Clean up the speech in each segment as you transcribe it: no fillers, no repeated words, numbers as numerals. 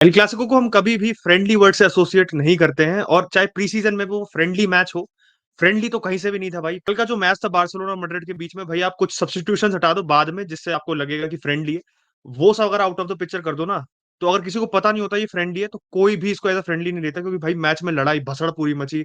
El Clasico को हम कभी भी फ्रेंडली वर्ड से एसोसिएट नहीं करते हैं और चाहे प्री सीजन में भी वो फ्रेंडली मैच हो, फ्रेंडली तो कहीं से भी नहीं था भाई। कल का जो मैच था बार्सिलोना और मैड्रिड के बीच में, भाई आप कुछ सब्स्टिट्यूशंस हटा दो बाद में जिससे आपको लगेगा कि फ्रेंडली है। वो सब अगर आउट ऑफ द पिक्चर कर दो ना, तो अगर किसी को पता नहीं होता ये फ्रेंडली है, तो कोई भी इसको एज़ अ फ्रेंडली नहीं लेता, क्योंकि भाई मैच में लड़ाई भसड़ पूरी मची।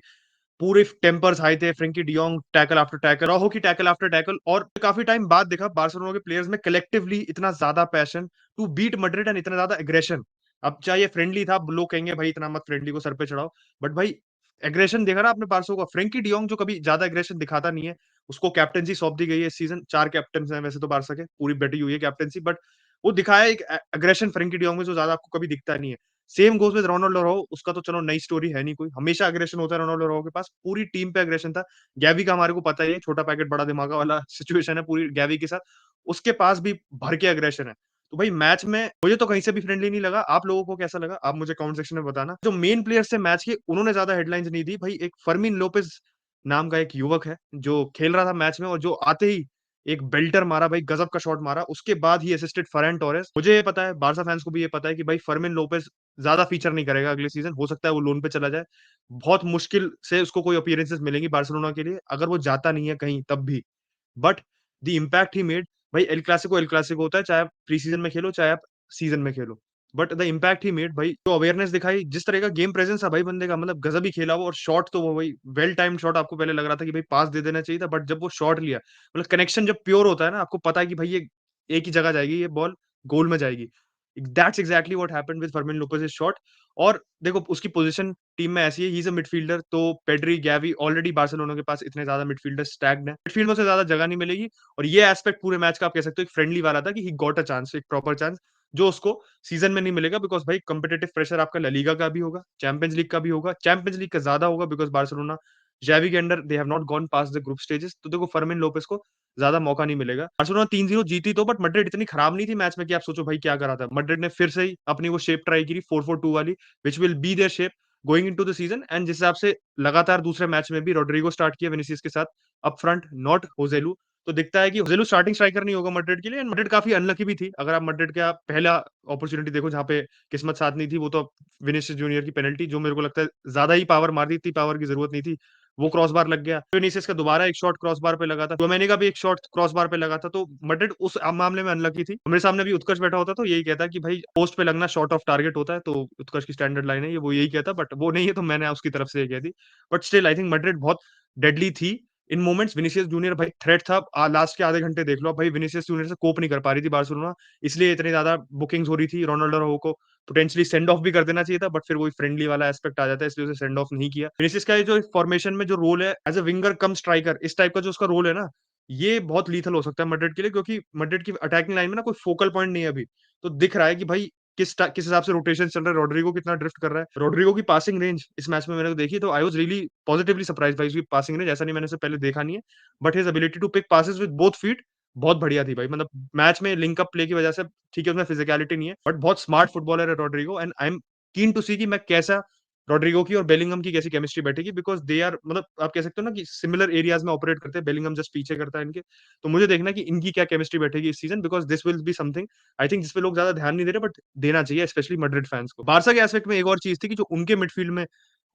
पूरे टेम्पर्स हाई थे, Frenkie de Jong tackle after tackle, राहो की टैकल आफ्टर टैकल, और काफ़ी टाइम बाद देखा बार्सिलोना के प्लेयर्स में कलेक्टिवली इतना ज़्यादा passion to beat Madrid and इतना ज़्यादा एग्रेशन। अब चाहे ये फ्रेंडली था, लोग कहेंगे भाई इतना मत फ्रेंडली को सर पे चढ़ाओ, बट भाई एग्रेशन देखा ना आपने बार्सो का। फ्रेंकी डियोंग जो कभी ज़्यादा एग्रेशन दिखाता नहीं है, उसको कैप्टेंसी सौंप दी गई है इस सीज़न। 4 कैप्टन्स हैं वैसे तो बार्सा के, पूरी बटी हुई है कैप्टेंसी, बट वो दिखाया एक एग्रेशन फ्रेंकी डियोंग में जो ज़्यादा आपको कभी दिखता नहीं है। सेम गोज़ विद रोनाल्डो अराउjo, उसका तो चलो नई स्टोरी है नहीं कोई, हमेशा एग्रेशन होता है रोनाल्डो अराउjo के पास, पूरी टीम पे एग्रेशन था। गैवी का हमारे को पता ही है, छोटा पैकेट बड़ा दिमागा वाला सिचुएशन है पूरी गैवी के साथ, उसके पास भी भर के एग्रेशन है। तो भाई मैच में मुझे तो कहीं से भी फ्रेंडली नहीं लगा, आप लोगों को कैसा लगा? आप मुझे कमेंट सेक्शन में बताना। जो मेन प्लेयर्स थे मैच के, उन्होंने ज़्यादा हेडलाइन्स नहीं दी, भाई एक फर्मीन लोपेज़ नाम का एक युवक है, जो खेल रहा था मैच में और जो आते ही एक बेल्टर मारा भाई, गज़ब का शॉट मारा, उसके बाद ही असिस्टेड फर्रैन टोरेस। मुझे ये पता है, बार्सा फैन्स को भी ये पता है कि भाई फर्मिन लोपेज़ ज़्यादा फीचर नहीं करेगा अगले सीज़न, हो सकता है वो लोन पे चला जाए। बहुत मुश्किल से उसको कोई अपीयरेंसेस मिलेंगी बार्सिलोना के लिए, अगर वो जाता नहीं है कहीं तब भी। But the impact he made, भाई एल क्लासिको होता है, चाहे आप प्री सीज़न में खेलो, चाहे आप सीज़न में खेलो। But the impact he made, भाई जो अवेयरनेस दिखाई, जिस तरह का गेम प्रेजेंस था भाई बंदे का, मतलब गज़ब ही खेला वो। और शॉट तो वो भाई वेल टाइम्ड शॉट, आपको पहले लग रहा था कि भाई पास दे देना चाहिए था, बट जब वो शॉट लिया, मतलब कनेक्शन जब प्योर होता है ना, आपको पता है कि भाई ये एक ही जगह जाएगी, ये बॉल गोल में जाएगी। That's exactly what happened with Fermin Lopez shot. और देखो उसकी पोज़ीशन टीम में ऐसी है, ही इज़ अ मिडफ़ील्डर, तो पेड्री, गैवी, ऑलरेडी बार्सिलोना के पास इतने ज़्यादा मिडफ़ील्डर्स स्टैक्ड हैं। मिडफ़ील्ड में उसे ज़्यादा जगह नहीं मिलेगी, और ये एस्पेक्ट पूरे मैच का आप कह सकते हो एक फ्रेंडली वाला था कि ही गॉट अ चांस, एक प्रॉपर चांस, जो उसको सीज़न में नहीं मिलेगा, बिकॉज़ भाई कॉम्पिटिटिव प्रेशर आपका ला लीगा का भी होगा, चैंपियंस लीग का भी होगा। चैंपियंस लीग का ज़्यादा होगा बिकॉज़ बार्सिलोना ज़ावी के under they have not gone past the group stages, तो देखो फर्मिन लोपेज़ को ज़्यादा मौका नहीं मिलेगा। बार्सिलोना 3-0 जीती तो, बट मैड्रिड इतनी खराब नहीं थी मैच में कि आप सोचो भाई क्या करा था। मैड्रिड ने फिर से ही अपनी वो शेप ट्राई की थी 4-4-2 वाली, which will be their shape going into the season. And जिस हिसाब से लगातार दूसरे मैच में भी रोड्रिगो स्टार्ट किया विनीसियस के साथ अप फ्रंट, नॉट जोसेलू, तो दिखता है कि जोसेलू स्टार्टिंग स्ट्राइकर नहीं होगा मैड्रिड के लिए। एंड मैड्रिड काफ़ी अनलकी भी थी। अगर आप मैड्रिड का पहला अपॉर्च्युनिटी देखो जहाँ पे किस्मत साथ नहीं थी, वो तो विनीसियस जूनियर की पेनल्टी, जो मेरे को लगता है ज़्यादा ही पावर मार दी, इतनी पावर की ज़रूरत नहीं थी। वो क्रॉस बार लग गया। विनीसियस का दोबारा एक शॉट क्रॉस बार पे लगा था। चouameni का भी एक शॉट क्रॉस बार पे लगा था। तो मैड्रिड उस मामले में अनलकी थी। मेरे सामने भी उत्कर्ष बैठा होता तो यही कहता कि भाई पोस्ट पे लगना शॉर्ट ऑफ टारगेट होता है, तो उत्कर्ष की स्टैंडर्ड लाइन है ये, वो यही कहता, बट वो नहीं है, तो मैंने उसकी तरफ से ये कह दी। But still I think Madrid बहुत डेडली थी इन मोमेंट्स। विनीसियस जूनियर भाई थ्रेट था। लास्ट के आधे घंटे देख लो, भाई विनीसियस जूनियर से कोप नहीं कर पा रही थी बार्सिलोना, इसलिए इतनी ज़्यादा बुकिंग्स हो रही थी। रोनाल्डो अराउjo को पोटेंशियली सेंड ऑफ भी कर देना चाहिए था, बट फिर वही फ्रेंडली वाला एस्पेक्ट आ जाता है, इसलिए उसे सेंड ऑफ नहीं किया। विनीसियस का ये जो फॉर्मेशन में जो रोल है as a winger come striker, इस टाइप का जो उसका रोल है ना, ये बहुत लीथल हो सकता है मैड्रिड के लिए, क्योंकि मैड्रिड की अटैकिंग लाइन में ना कोई फोकल पॉइंट नहीं है अभी। तो दिख रहा है कि भाई किस हिसाब से रोटेशन चल रहा है, रोड्रिगो कितना ड्रिफ्ट कर रहा है। रोड्रिगो की पासिंग रेंज इस मैच में मैंने देखी, तो I was really positively surprised by उसकी पासिंग रेंज। ऐसा नहीं, मैंने उसे पहले देखा नहीं है, but his ability to pick passes with both feet बहुत बढ़िया थी भाई। मतलब मैच में लिंक अप प्ले की वजह से, ठीक है उसमें फिजिकैलिटी नहीं है, बट बहुत स्मार्ट फुटबॉलर है Rodrygo. And I am keen to see कि मैं कैसा रोड्रिगो की और बेलिंगम की कैसी केमिस्ट्री बैठेगी, बिकॉज़ दे आर, मतलब आप कह सकते हो ना कि सिमिलर एरियाज़ में ऑपरेट करते हैं। बेलिंगम जस्ट पीछे करता है इनके। तो मुझे देखना है कि इनकी क्या केमिस्ट्री बैठेगी इस season, because this will be something I think जिस पे लोग ज़्यादा ध्यान नहीं दे रहे, बट देना चाहिए स्पेशली मैड्रिड फैन्स को। बार्सा के एस्पेक्ट में एक और चीज़ थी कि जो उनके मिडफील्ड में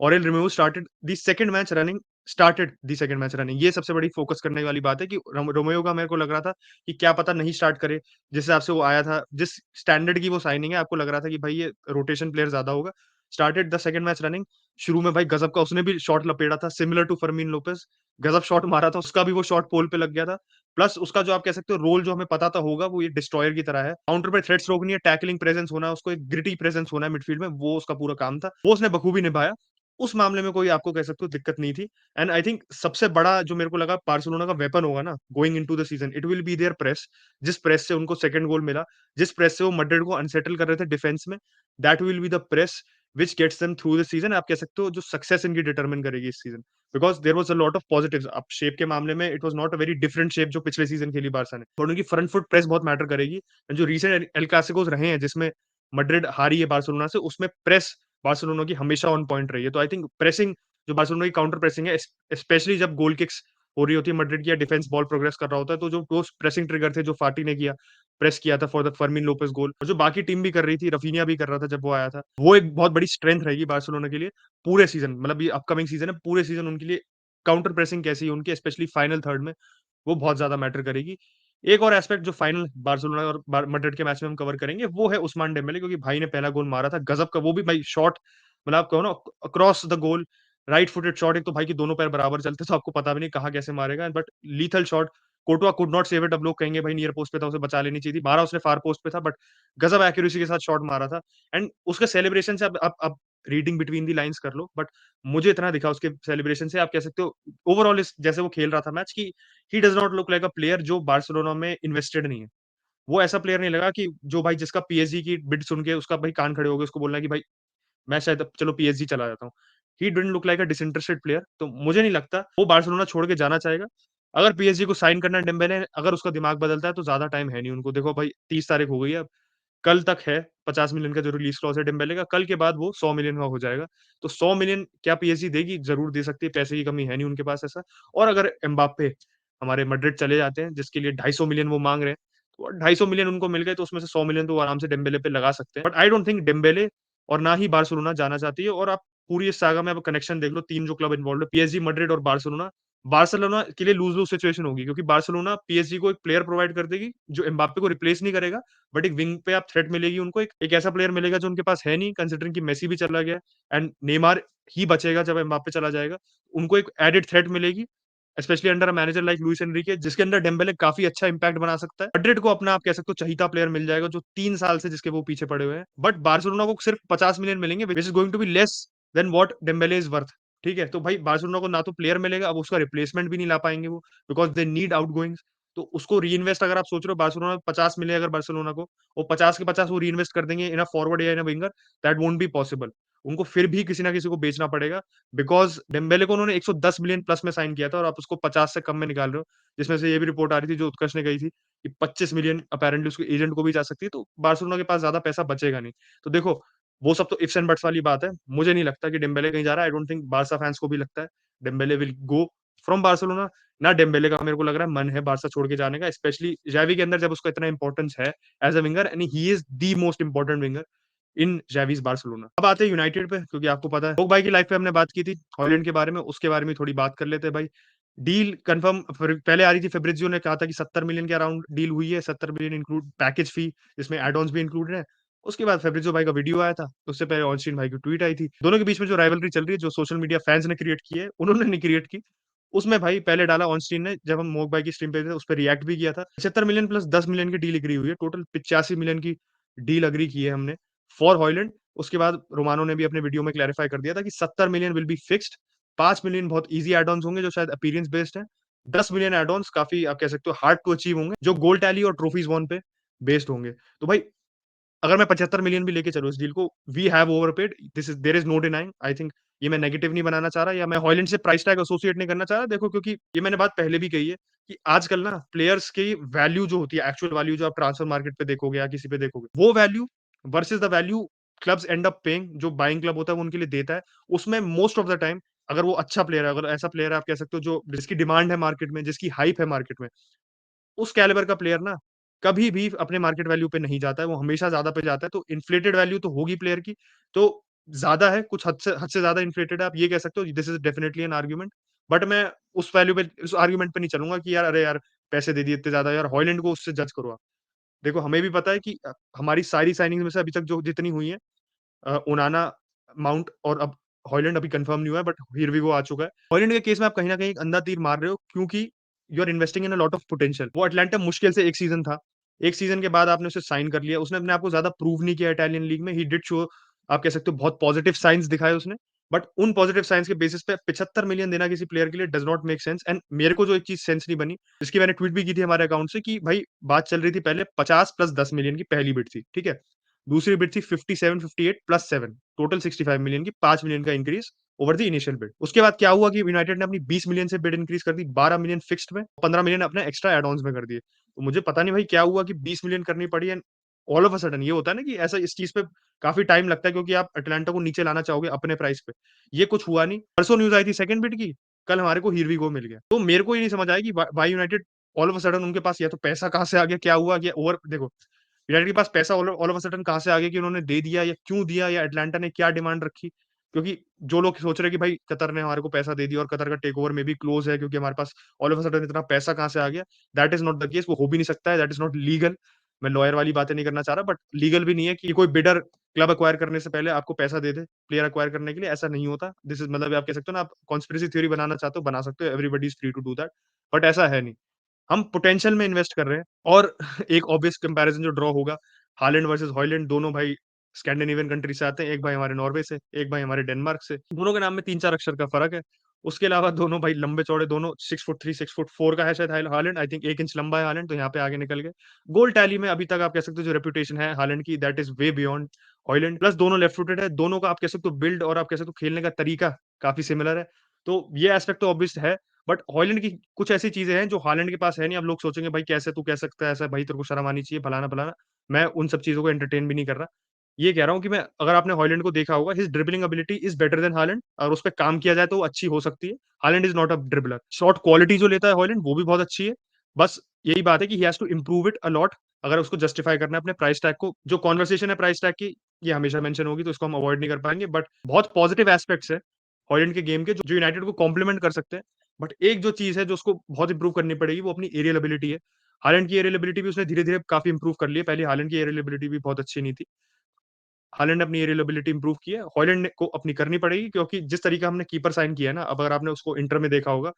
Oriol Romeu started the second match running. ये सबसे बड़ी फोकस करने वाली बात है कि रोमेरो का मेरे को लग रहा था कि क्या पता नहीं स्टार्ट करे। जिस हिसाब से वो आया था, जिस स्टैंडर्ड की वो साइनिंग है, आपको लग रहा था कि भाई ये रोटेशन प्लेयर ज़्यादा होगा। Started the second match running. शुरू में भाई गज़ब का उसने भी शॉट लपेटा था, सिमिलर टू फर्मीन लोपेज़। गज़ब शॉट मारा था, उसका भी वो शॉट पोल पे लग गया था। प्लस उसका जो आप कह सकते हो रोल जो हमें पता था होगा, वो ये डिस्ट्रॉयर की तरह है। काउंटर पे थ्रेट्स रोकनी है, टैकलिंग प्रेजेंस होना है, उसको एक ग्रिटी प्रेजेंस होना है मिडफील्ड में, वो उसका पूरा काम था। वो उसने बखूबी निभाया। उस मामले में कोई आपको कह सकते हो दिक्कत नहीं थी। एंड आई थिंक सबसे बड़ा जो मेरे को लगा बार्सिलोना का वेपन होगा ना going into the season, it will be their press. जिस प्रेस से उनको सेकंड गोल मिला, जिस प्रेस से वो मैड्रिड को अनसेटल कर रहे थे डिफेंस में, that will be the press which gets them through the season. आप कह सकते हो जो सक्सेस इनकी डिटरमाइन करेगी इस सीजन, because there was a lot of positives. अब शेप के मामले में it was not a very different shape जो पिछले सीजन खेली बार्सा ने, और उनकी फ्रंट फुट प्रेस बहुत मैटर करेगी। एंड जो रीसेंट एल क्लासिकोस रहे हैं जिसमें मैड्रिड हारी है बार्सिलोना से, उसमें प्रेस बार्सिलोना की हमेशा ऑन पॉइंट रही है। तो आई थिंक प्रेसिंग, जो बार्सिलोना की काउंटर प्रेसिंग है, स्पेशली जब गोल किक्स हो रही होती है मैड्रिड की, या डिफेंस बॉल प्रोग्रेस कर रहा होता है, तो जो वो प्रेसिंग ट्रिगर थे जो फाटी ने किया, प्रेस किया था फॉर द फर्मिन लोपेस गोल, और जो बाकी टीम भी कर रही थी, रफीनिया भी कर रहा था जब वो आया था, वो एक बहुत बड़ी स्ट्रेंथ रहेगी बार्सिलोना के लिए पूरे सीजन, मतलब ये अपकमिंग सीजन है, पूरे सीजन उनके लिए काउंटर प्रेसिंग कैसी है उनकी, स्पेशली फाइनल थर्ड में, वो बहुत ज़्यादा मैटर करेगी। एक और एस्पेक्ट जो फाइनल बार्सिलोना और मैड्रिड के मैच में हम कवर करेंगे, वो है उस्मान डेम्बेले, क्योंकि भाई ने पहला गोल मारा था गजब का, वो भी भाई शॉट, मतलब आप कहो ना across the goal, right footed shot, एक तो भाई के दोनों पैर बराबर चलते, तो आपको पता भी नहीं कहाँ कैसे मारेगा, but lethal shot, कोर्टवा could not save it, अब लोग कहेंगे भाई नियर पोस्ट पे था, उसे बचा लेनी चाहिए थी, मारा उसने फार पोस्ट पे था, बट गजब एक्यूरेसी के साथ शॉट मारा था। एंड उसके सेलिब्रेशन से अब रीडिंग बिटवीन द लाइंस कर लो, बट मुझे इतना दिखा उसके सेलिब्रेशन से, आप कह सकते हो ओवरऑल इस जैसे वो खेल रहा था मैच, की he does not look like a player जो बार्सिलोना में इन्वेस्टेड नहीं है। वो ऐसा प्लेयर नहीं लगा कि जो भाई जिसका पीएसजी की बिड सुन के उसका भाई कान खड़े हो गए, उसको बोलना है कि भाई मैं शायद अब चलो पीएसजी चला जाता हूँ। He didn't look like a disinterested player, तो मुझे नहीं लगता वो बार्सिलोना छोड़ के जाना चाहेगा। अगर पीएसजी को साइन करना है डेम्बेले, अगर उसका दिमाग बदलता है तो ज़्यादा टाइम है नहीं उनको। देखो भाई 30 तारीख हो गई है अब, कल तक है 50 मिलियन का जो रिलीज़ क्लॉज़ है डेम्बेले का, कल के बाद वो 100 मिलियन का हो जाएगा। तो 100 मिलियन क्या पीएसजी देगी? ज़रूर दे सकती है, पैसे की कमी है नहीं उनके पास ऐसा। और अगर एम्बाप्पे हमारे मैड्रिड चले जाते हैं, जिसके लिए 250 मिलियन वो माँग रहे हैं, तो 250 मिलियन उनको मिल गए, तो उसमें से 100 मिलियन तो वो आराम से डेम्बेले पे लगा सकते हैं। But I don't think Dembélé और ना ही बार्सिलोना जाना चाहती है, और आप पूरी इस सागा में आप कनेक्शन देख लो, 3 जो क्लब इन्वॉल्वड है, पीएसजी, मैड्रिड और बार्सिलोना। बार्सिलोना के लिए लूज़-लूज़ सिचुएशन होगी, क्योंकि बार्सिलोना पीएसजी को एक प्लेयर प्रोवाइड कर देगी, जो एम्बाप्पे को रिप्लेस नहीं करेगा, बट एक विंग पे आप थ्रेट मिलेगी उनको, एक ऐसा प्लेयर मिलेगा जो उनके पास है नहीं, कंसिडरिंग कि मेसी भी चला गया एंड नेमार ही बचेगा जब एम्बाप्पे चला जाएगा। उनको एक एडेड थ्रेट मिलेगी, specially under a manager like Luis Enrique, जिसके अंडर डेम्बेले काफ़ी अच्छा इम्पैक्ट बना सकता है। मैड्रिड को अपना आप कह सकते हो चहीता प्लेयर मिल जाएगा, जो 3 साल से जिसके वो पीछे पड़े हुए हैं। बट बार्सिलोना को सिर्फ 50 मिलियन मिलेंगे, which is going to be less than what Dembele is worth. ठीक है? तो भाई बार्सिलोना को ना तो प्लेयर मिलेगा, अब उसका रिप्लेसमेंट भी नहीं ला पाएँगे वो, बिकॉज़ दे नीड आउटगोइंग्स। तो उसको रीइन्वेस्ट अगर आप सोच रहे हो बार्सिलोना 50 मिले अगर बार्सिलोना को, वो 50 के 50 वो रीइन्वेस्ट कर देंगे इन अ फॉरवर्ड या in a winger, that won't be possible. उनको फिर भी किसी ना किसी को बेचना पड़ेगा, बिकॉज़ डेम्बेले को उन्होंने 110 मिलियन प्लस में साइन किया था, और आप उसको 50 से कम में निकाल रहे हो। जिसमें से ये भी रिपोर्ट आ रही थी जो उत्कर्ष ने कही थी कि 25 मिलियन अपैरेंटली उसके एजेंट को भी जा सकती है, तो बार्सिलोना के पास ज़्यादा पैसा बचेगा नहीं। तो देखो, वो सब तो इफ्स एंड बट्स वाली बात है। मुझे नहीं लगता कि डेम्बेले कहीं जा रहा है। I don't think Barca fans को भी लगता है Dembélé will go from Barcelona. ना डेम्बेले का मेरे को लग रहा है मन है बार्सा छोड़ के जाने का, स्पेशली ज़ावी के अंदर जब उसका इतना इंपॉर्टेंस है as a winger, and he is the most important winger in Xavi's Barcelona. अब आते हैं यूनाइटेड पे, क्योंकि आपको पता है पोग्बा की लाइफ पे हमने बात की थी, हॉलैंड के बारे में, उसके बारे में थोड़ी बात कर लेते हैं भाई। डील कन्फर्म पहले आ रही थी, फेब्रिज़ियो ने कहा था कि 70 मिलियन के अराउंड डील हुई है, 70 मिलियन इंक्लूड पैकेज फी, जिसमें एड ऑन्स भी इंक्लूडेड है। उसके बाद फेब्रिज़ियो भाई का वीडियो आया था, उससे पहले ऑस्टिन भाई की ट्वीट आई थी। दोनों के बीच में जो राइवलरी चल रही है, जो सोशल मीडिया फैन्स ने क्रिएट की है, उन्होंने नहीं क्रिएट की। उसमें भाई पहले डाला ऑस्टिन ने, जब हम मोग भाई की स्ट्रीम पे थे, उस पे रिएक्ट भी किया था। 75 मिलियन प्लस 10 मिलियन की डील एग्री हुई है, टोटल 85 मिलियन की डील एग्री की है हमने फॉर हॉयलैंड। उसके बाद रोमानो ने भी अपने वीडियो में क्लैरिफाई कर दिया था कि 70 million will be fixed, 5 million बहुत ईज़ी ऐड ऑन्स होंगे जो शायद अपीयरेंस बेस्ड हैं। 10 मिलियन ऐड ऑन्स काफ़ी आप कह सकते हो हार्ड टू अचीव होंगे, जो गोल टैली और ट्रॉफीज़ वॉन पे बेस्ड होंगे। तो भाई अगर मैं 75 मिलियन भी लेके चलूँ इस डील को, we have overpaid, this is there is no denying. I think ये मैं नेगेटिव नहीं बनाना चाह रहा, या मैं हॉयलैंड से प्राइस टैग एसोसिएट नहीं करना चाह रहा। देखो, क्योंकि ये मैंने बात पहले भी कही है कि आजकल ना प्लेयर्स की वैल्यू जो होती है, एक्चुअल वैल्यू जो आप ट्रांसफर मार्केट पे देखोगे या किसी पे देखोगे, वो value versus the value clubs and up paying, जो बाइंग क्लब होता है वो उनके लिए देता है। उसमें मोस्ट ऑफ द टाइम अगर वो अच्छा प्लेयर है, अगर ऐसा प्लेयर है आप कह सकते हो जो जिसकी डिमांड है मार्केट में, जिसकी हाइप है मार्केट में, उस कैलिबर का प्लेयर ना कभी भी अपने मार्केट वैल्यू पे नहीं जाता है, वो हमेशा ज़्यादा पे जाता है, तो इन्फ्लेटेड वैल्यू तो होगी प्लेयर की, तो ज़्यादा है, कुछ हद से ज़्यादा इन्फ्लेटेड है, आप ये कह सकते हो, this is definitely an argument. But मैं उस वैल्यू पे, उस आर्गुमेंट पे नहीं चलूँगा कि यार अरे यार, पैसे दे दिए इतने ज़्यादा यार, हॉयलैंड को उससे जज करो आप। देखो, हमें भी पता है कि हमारी सारी साइनिंग्स में से अभी तक जो जितनी हुई हैं, ओनाना, माउंट और अब हॉयलैंड अभी कंफर्म नहीं हुआ है, बट हियर वी गो आ चुका है। हॉयलैंड के केस में आप कहीं न कहीं एक अंधा तीर मार रहे हो, क्योंकि you are investing in a lot of potential. वो अटलांटा मुश्किल से 1 सीज़न था। 1 सीज़न के बाद आपने उसे साइन कर लिया। उसने अपने आप को ज़्यादा प्रूव नहीं किया इटालियन लीग में। ही डिड शो, आप कह सकते हो बहुत पॉजिटिव साइन्स दिखाए उसने। बट उन पॉजिटिव साइन्स के बेसिस पे 75 मिलियन देना किसी प्लेयर के लिए does not make sense. And मेरे को जो एक चीज़ सेंस नहीं बनी, जिसकी मैंने ट्वीट भी की थी हमारे अकाउंट से, कि भाई बात चल रही थी पहले 50 प्लस 10 मिलियन की पहली बिड थी, ठीक है? दूसरी बिड थी 57, 58 प्लस 7, टोटल 65 मिलियन की, 5 मिलियन का increase over the initial bid. उसके बाद क्या हुआ कि यूनाइटेड ने अपनी 20 मिलियन से बिड इंक्रीज़ कर दी, 12 मिलियन फिक्स्ड में, 15 मिलियन अपने एक्स्ट्रा ऐड ऑन्स में कर दिए। तो मुझे पता नहीं भाई क्या हुआ कि 20 मिलियन करनी पड़ी, and all of a sudden ये होता है ना कि ऐसा इस चीज़ पे काफ़ी टाइम लगता है, क्योंकि आप अटलांटा को नीचे लाना चाहोगे अपने प्राइस पे। ये कुछ हुआ नहीं। परसों न्यूज़ आई थी सेकंड बिड की, कल हमारे को हियर वी गो मिल गया। तो मेरे को ये नहीं समझ आया कि why United all of a sudden उनके पास या तो पैसा कहाँ से आ गया, क्या हुआ, ये ओवर देखो यूनाइटेड के पास पैसा ऑल ऑफ अ सडन कहाँ से आ गया कि उन्होंने दे दिया या क्यों दिया या एटलांटा ने क्या डिमांड रखी? क्योंकि जो लोग सोच रहे हैं कि भाई कतर ने हमारे को पैसा दे दिया और कतर का टेक ओवर में भी क्लोज है क्योंकि हमारे पास ऑल ऑफ अ सडन इतना पैसा कहाँ से आ गया? That is not the case, वो हो भी नहीं सकता है, दैट इज़ नॉट लीगल। मैं लॉयर वाली बातें नहीं करना चाह रहा बट लीगल भी नहीं है कि कोई बिडर क्लब एक्वायर करने से पहले आपको पैसा दे दे, प्लेयर एक्वायर करने के लिए, ऐसा नहीं होता। दिस इज़ मतलब आप कह सकते हो ना, आप कॉन्स्पिरेसी थ्योरी बनाना चाहते हो, बना सकते हो, everybody is free to do that, but ऐसा है नहीं। हम पोटेंशियल में इन्वेस्ट कर रहे हैं और एक ऑब्वियस कंपैरिजन जो ड्रॉ होगा, हालैंड वर्सेस हॉयलैंड, दोनों भाई स्कैंडिनेवियन कंट्री से आते हैं, एक भाई हमारे नॉर्वे से, एक भाई हमारे डेनमार्क से। दोनों के नाम में 3-4 अक्षर का फ़र्क है। उसके अलावा दोनों भाई लंबे-चौड़े, दोनों 6 फुट 3, 6 फुट 4 का है शायद हालैंड, आई थिंक 1 इंच लंबा है हालैंड, तो यहाँ पे आगे निकल गए। गोल टैली में अभी तक आप कह सकते हो जो रेपुटेशन है हालैंड की, that is way beyond Højlund. Plus दोनों लेफ्ट फुटेड है, दोनों का आप कह सकते हो बिल्ड और आप कह सकते हो खेलने का तरीका काफ़ी सिमिलर है। तो ये एस्पेक्ट तो ऑब्वियस है। बट हॉयलैंड की कुछ ऐसी चीज़ें हैं जो हालैंड के पास है नहीं। अब लोग सोचेंगे भाई कैसे तू कह सकता है ऐसा, भाई तेरे को शर्म आनी चाहिए, फलाना-फलाना। मैं उन सब चीज़ों को एंटरटेन भी नहीं कर रहा। ये कह रहा हूँ कि मैं अगर आपने हॉयलैंड को देखा होगा, his dribbling ability is better than Holland और उस पे काम किया जाए तो वो अच्छी हो सकती है। Holland is not a dribbler. Shot quality जो लेता है हॉयलैंड वो भी बहुत अच्छी है। बस यही बात है कि he has to improve it a lot अगर उसको जस्टिफाई करना है अपने प्राइस टैग को। जो कन्वर्सेशन है प्राइस टैग की, ये हमेशा मेंशन होगी तो इसको हम अवॉइड नहीं कर पाएँगे। बट बहुत पॉजिटिव एस्पेक्ट्स है हॉयलैंड के गेम के जो यूनाइटेड को कॉम्प्लीमेंट कर सकते हैं। बट एक जो चीज़ है जो उसको बहुत इम्प्रूव करनी पड़ेगी वो अपनी एरियल एबिलिटी है। हालैंड की एरियल एबिलिटी भी उसने धीरे-धीरे काफ़ी इम्प्रूव कर ली है। पहले हालैंड की एरियल एबिलिटी भी बहुत अच्छी नहीं थी। हालैंड ने अपनी एरियल एबिलिटी इम्प्रूव की है। हॉयलैंड ने को अपनी करनी पड़ेगी क्योंकि जिस तरीके हमने कीपर साइन किया है ना, अब अगर आपने उसको इंटर में देखा होगा,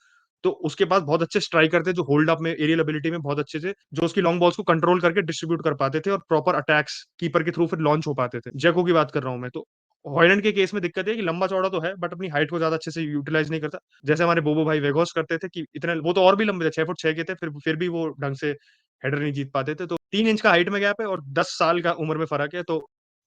तो उसके पास बहुत अच्छे स्ट्राइकर थे जो होल्ड अप में एरियल एबिलिटी में बहुत अच्छे थे, जो उसकी लॉन्ग बॉल्स को कंट्रोल करके डिस्ट्रीब्यूट कर पाते थे और प्रॉपर अटैक्स कीपर के थ्रू फिर लॉन्च हो पाते थे। जेको की बात कर रहा हूँ मैं तो। हॉयलैंड के केस में दिक्कत है कि लंबा-चौड़ा तो है बट अपनी हाइट को ज़्यादा अच्छे से यूटिलाइज़ नहीं करता। जैसे हमारे बोबो भाई वेगोस करते थे कि इतने वो तो और भी लंबे थे, 6 फुट 6 के थे, फिर भी वो ढंग से हेडर नहीं जीत पाते थे। तो 3 इंच का हाइट में गैप है और 10 साल का उम्र में फ़र्क है, तो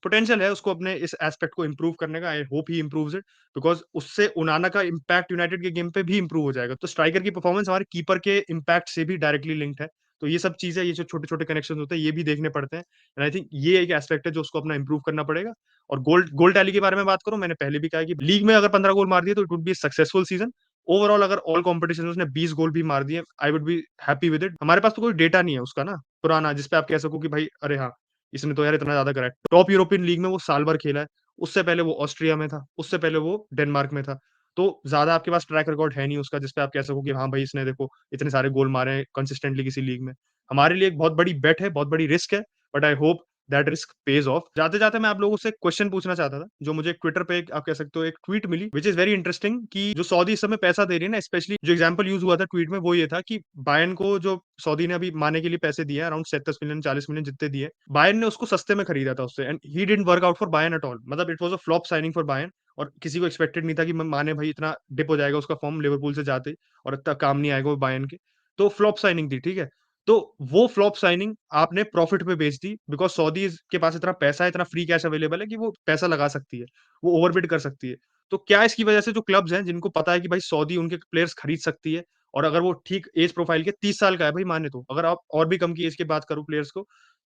पोटेंशियल है उसको अपने इस एस्पेक्ट को इम्प्रूव करने का। I hope he improves it because उससे ओनाना का इम्पैक्ट यूनाइटेड के गेम पे भी इम्प्रूव हो जाएगा। तो स्ट्राइकर की परफॉर्मेंस हमारे कीपर के इम्पैक्ट से भी डायरेक्टली लिंक्ड है। तो ये सब चीज़ें, ये जो छोटे-छोटे कनेक्शंस होते हैं, ये भी देखने पड़ते हैं एंड आई थिंक ये एक एस्पेक्ट है जो उसको अपना इम्प्रूव करना पड़ेगा। और गोल गोल टैली के बारे में बात करूँ, मैंने पहले भी कहा है कि लीग में अगर 15 गोल मार दिए तो it would be a successful season. Overall अगर ऑल कॉम्पिटिशन में उसने 20 गोल भी मार दिए, I would be happy with it. हमारे पास तो कोई डेटा नहीं है उसका ना पुराना, जिस पे आप कह सको कि भाई अरे हाँ, इसने तो यार इतना ज़्यादा करा है। टॉप यूरोपियन लीग में वो साल भर खेला है, उससे पहले वो ऑस्ट्रिया में था, उससे पहले वो डेनमार्क में था। तो ज़्यादा आपके पास ट्रैक रिकॉर्ड है नहीं उसका, जिस पे आप कह सको कि हाँ भाई, इसने देखो इतने सारे गोल मारे हैं कंसिस्टेंटली किसी लीग में। हमारे लिए एक बहुत बड़ी बेट है, बहुत बड़ी रिस्क है, but I hope that risk pays off. जाते-जाते मैं आप लोगों से एक क्वेश्चन पूछना चाहता था, जो मुझे ट्विटर पे एक आप कह सकते हो एक ट्वीट मिली, व्हिच इज़ वेरी इंटरेस्टिंग कि जो सऊदी इस समय पैसा दे रही है ना, स्पेशली जो एग्जांपल यूज़ हुआ था ट्वीट में, वो ये था कि बायर्न को जो सऊदी ने अभी माने के लिए पैसे दिए हैं, अराउंड 37 मिलियन 40 मिलियन जितने दिए, बायर्न ने उसको सस्ते में खरीदा था उससे and he didn't work out for Bayern at all. मतलब it was a flop signing for Bayern और किसी को एक्सपेक्टेड नहीं था कि माने भाई इतना डिप हो जाएगा उसका फॉर्म लिवरपूल से जाते ही और इतना काम नहीं आएगा वो बायर्न के। तो फ्लॉप साइनिंग थी, ठीक है? तो वो फ्लॉप साइनिंग आपने प्रॉफिट पे बेच दी बिकॉज़ सऊदीज़ के पास इतना पैसा है, इतना फ्री कैश अवेलेबल है कि वो पैसा लगा सकती है, वो ओवरबिड कर सकती है। तो क्या इसकी वजह से जो क्लब्स हैं, जिनको पता है कि भाई सऊदी उनके प्लेयर्स खरीद सकती है और अगर वो ठीक एज प्रोफाइल के 30 साल का है भाई माने तो, अगर आप और भी कम की एज की बात करो प्लेयर्स को,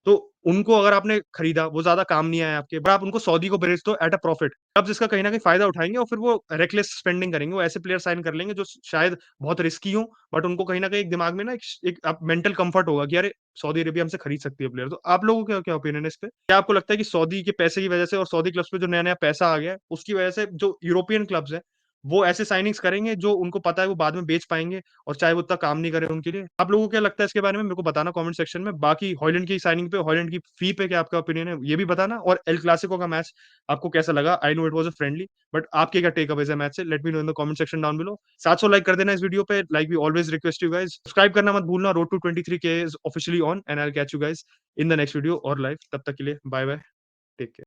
तो उनको अगर आपने खरीदा, वो ज़्यादा काम नहीं आया आपके, बट आप उनको सऊदी को बेच दो एट अ प्रॉफिट। क्लब्स इसका कहीं न कहीं फ़ायदा उठाएँगे और फिर वो रेकलेस स्पेंडिंग करेंगे। वो ऐसे प्लेयर साइन कर लेंगे जो शायद बहुत रिस्की हों, बट उनको कहीं न कहीं एक दिमाग में ना एक अब मेंटल कम्फर्ट होगा कि अरे! सऊदी अरेबिया हमसे खरीद सकती है प्लेयर। तो आप लोगों का क्या ओपिनियन है इस पे? क्या आपको लगता है कि सऊदी के पैसे की वजह से और सऊदी क्लब्स पे जो नया-नया पैसा आ गया है, उसकी वजह से जो यूरोपियन क्लब्स हैं, वो ऐसे साइनिंग्स करेंगे जो उनको पता है वो बाद में बेच पाएँगे और चाहे वो उतना काम नहीं करे उनके लिए? आप लोगों को क्या लगता है इसके बारे में? मेरे को बताना कमेंट सेक्शन में। बाकी हॉयलैंड की साइनिंग पे, हॉयलैंड की फी पे क्या आपका ओपिनियन है, ये भी बताना और एल क्लासिको का मैच आपको कैसा लगा? I know it was a friendly, but आपके क्या टेक अवेज़ है मैच से? Let me know in the comment section down below. 700 like कर देना इस वीडियो पे, like we always request you guys. Subscribe करना मत भूलना। रोड टू 23 के is officially on and I will catch you guys in the next video और live. तब तक के लिए बाय बाय, टेक केयर।